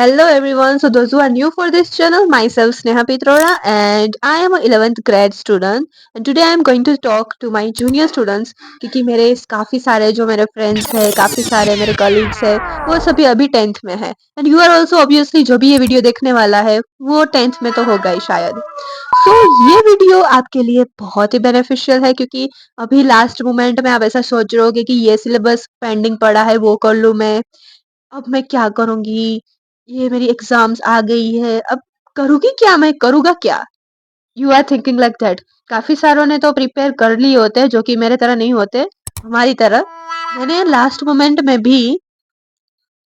Hello everyone. So those who are new for this channel, myself Sneha Pitroda and I am a 11th grade student and today I am going to talk to my junior students क्योंकि मेरे काफ़ी सारे जो मेरे friends हैं काफ़ी सारे मेरे कलीग्स हैं वो सभी अभी 10th में है and you are also obviously जो भी ये वीडियो देखने वाला है वो 10th में तो होगा ही शायद। सो ये वीडियो आपके लिए बहुत ही बेनिफिशियल है क्योंकि अभी लास्ट मोमेंट में आप ऐसा सोच रहे होगे कि ये सिलेबस पेंडिंग पड़ा है वो कर लूँ मैं, अब मैं क्या करूँगी? ये मेरी एग्ज़ाम्स आ गई है, अब करूँगी क्या मैं? करूँगा क्या? You are thinking like that. काफ़ी सारों ने तो प्रिपेयर कर लिए होते हैं, जो कि मेरे तरह नहीं होते, हमारी तरह। मैंने लास्ट मोमेंट में भी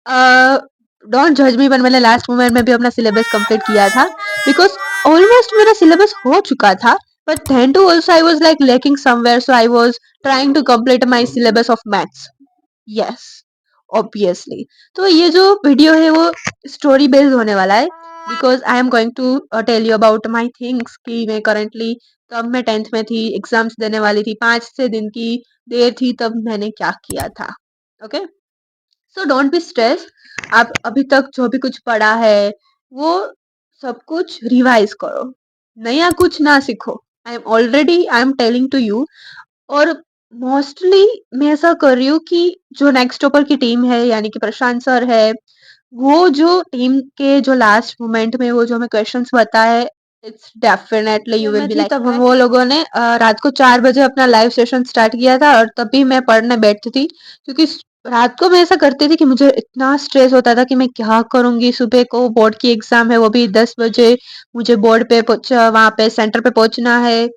डोंट जज मी, पर मैंने लास्ट मोमेंट में भी अपना सिलेबस कंप्लीट किया था बिकॉज़ ऑलमोस्ट मेरा सिलेबस हो चुका था, but then too also I was like lacking somewhere, so I was trying to complete my syllabus of maths. Yes, obviously. तो ये जो वीडियो है वो स्टोरी बेस्ड होने वाला है because I am going to tell you about my things कि मैं करंटली तब मैं 10th में थी, एग्जाम्स देने वाली थी, 5 से दिन की देर थी, तब मैंने क्या किया था। Okay, so don't be stress. आप अभी तक जो भी कुछ पढ़ा है वो सब कुछ रिवाइज करो, नया कुछ ना सीखो। I am telling to you. और मोस्टली मैं ऐसा कर रही हूँ कि जो नेक्स्ट टॉपर की टीम है यानी कि प्रशांत सर है, वो जो टीम के जो लास्ट मोमेंट में वो जो हमें क्वेश्चंस बताए, it's definitely you will be like. तब हम वो लोगों ने रात को 4 बजे अपना लाइव सेशन स्टार्ट किया था और तब भी मैं पढ़ने बैठती थी क्योंकि रात को मैं ऐसा करती थी कि मुझे इतना स्ट्रेस होता था कि मैं क्या करूंगी, सुबह को बोर्ड की एग्जाम है वो भी 10 बजे, मुझे बोर्ड पे वहां पे सेंटर पे पहुंचना है।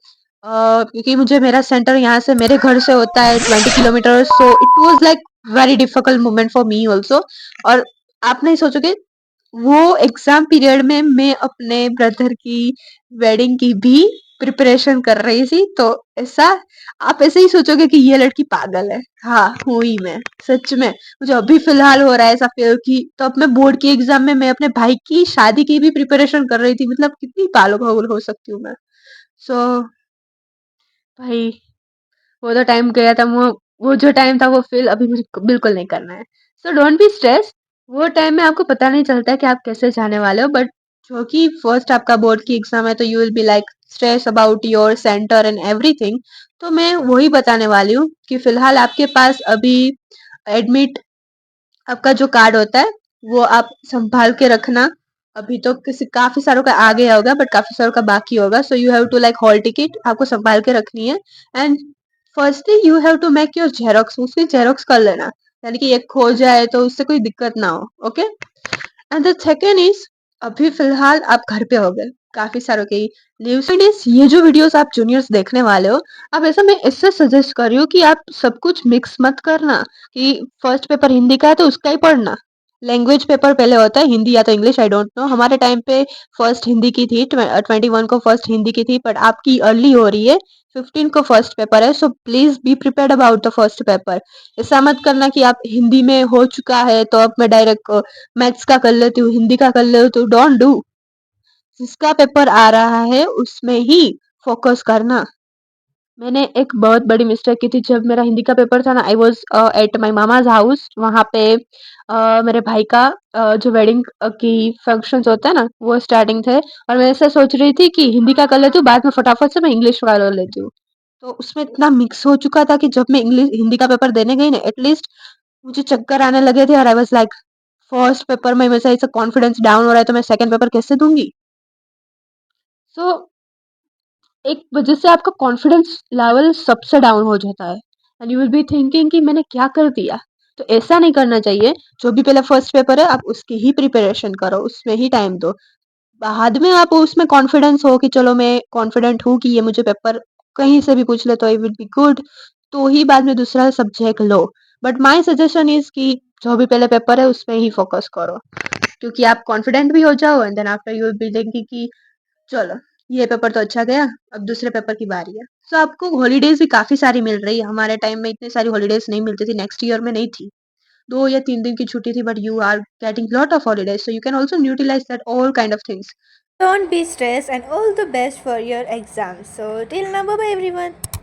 क्योंकि मुझे मेरा सेंटर यहाँ से मेरे घर से होता है 20 kilometre, so it was like very difficult moment for me also. और आप नहीं सोचोगे, वो एग्जाम पीरियड में मैं अपने ब्रदर की वेडिंग की भी प्रिपरेशन कर रही थी, तो ऐसा आप ऐसे ही सोचोगे कि ये लड़की पागल है। हाँ, हुई मैं, सच में मुझे अभी फिलहाल हो रहा है ऐसा फील कि तो अब मैं बोर्ड की एग्जाम में मैं अपने भाई की शादी की भी प्रिपरेशन कर रही थी, मतलब कितनी पागल हो सकती हूँ मैं। सो भाई, वो तो टाइम गया था, वो जो टाइम था वो फील अभी मुझे बिल्कुल नहीं करना है। So don't be stress. वो टाइम में आपको पता नहीं चलता है कि आप कैसे जाने वाले हो, बट जो कि फर्स्ट आपका बोर्ड की एग्जाम है तो you will be like stress about your centre and everything. तो मैं वही बताने वाली हूँ कि फिलहाल आपके पास अभी एडमिट आपका जो कार्ड होता है वो आप संभाल के रखना। अभी तो किसी काफी सारों का आ गया होगा बट काफी सारों का बाकी होगा, so you have to like hall ticket आपको संभाल के रखनी है। And firstly you have to make your xerox, उसकी जेरोक्स कर लेना, यानी कि एक खो जाए तो उससे कोई दिक्कत ना हो। Okay, and the second is, अभी फिलहाल आप घर पे हो गए, काफी सारों की लीव्स इज, ये जो वीडियोस आप जूनियर्स देखने वाले हो, अब ऐसा मैं इससे सजेस्ट कर रही हूँ कि आप सब कुछ मिक्स मत करना कि फर्स्ट पेपर हिंदी का है तो उसका ही पढ़ना। लैंग्वेज पेपर पहले होता है, हिंदी या तो इंग्लिश, आई डोंट नो। हमारे टाइम पे फर्स्ट हिंदी की थी, 21 को फर्स्ट हिंदी की थी, बट आपकी अर्ली हो रही है, 15 को फर्स्ट पेपर है, so please be prepared about the first paper. ऐसा मत करना कि आप हिंदी में हो चुका है तो अब मैं डायरेक्ट मैथ्स का कर लेती हूँ, हिंदी का कर लेती हूँ। Don't do. जिसका पेपर आ रहा है उसमें ही फोकस करना। मैंने एक बहुत बड़ी मिस्टेक की थी जब मेरा हिंदी का पेपर था ना, I was at my mama's house, वहाँ पे मेरे भाई का जो वेडिंग की फंक्शंस होता है ना वो स्टार्टिंग थे, और मैं ऐसा सोच रही थी कि हिंदी का कर लेती हूँ, बाद में फटाफट से मैं इंग्लिश का कर लेती हूँ। तो उसमें इतना मिक्स हो चुका था कि जब मैं इंग्लिश हिंदी का पेपर देने गई ना, एटलीस्ट मुझे चक्कर आने लगे थे और I was like first paper में मेरा ऐसा कॉन्फिडेंस डाउन हो रहा है तो मैं सेकंड पेपर कैसे दूंगी। सो एक वजह से आपका कॉन्फिडेंस लेवल सबसे डाउन हो जाता है and you will be thinking कि मैंने क्या कर दिया। तो ऐसा नहीं करना चाहिए। जो भी पहले फर्स्ट पेपर है आप उसकी ही प्रिपरेशन करो, उसमें ही टाइम दो। बाद में आप उसमें कॉन्फिडेंस हो कि चलो मैं कॉन्फिडेंट हूँ कि ये मुझे पेपर कहीं से भी पूछ ले तो आई विल बी गुड, तो ही बाद में दूसरा subject low. But my suggestion is कि जो भी पहले पेपर है उसमें ही फोकस करो, क्योंकि आप कॉन्फिडेंट भी हो जाओ and then after you will be thinking कि चलो ये पेपर तो अच्छा गया, अब दूसरे पेपर की बारी है। सो आपको हॉलीडेज भी काफी सारी मिल रही है, हमारे टाइम में इतनी सारी हॉलीडेज नहीं मिलती थी, नेक्स्ट ईयर में नहीं थी, 2 या 3 दिन की छुट्टी थी, but you are getting lot of holidays, so you can also utilize that all kind of things. Don't be stressed and all the best for your exams. So, till now, bye bye everyone.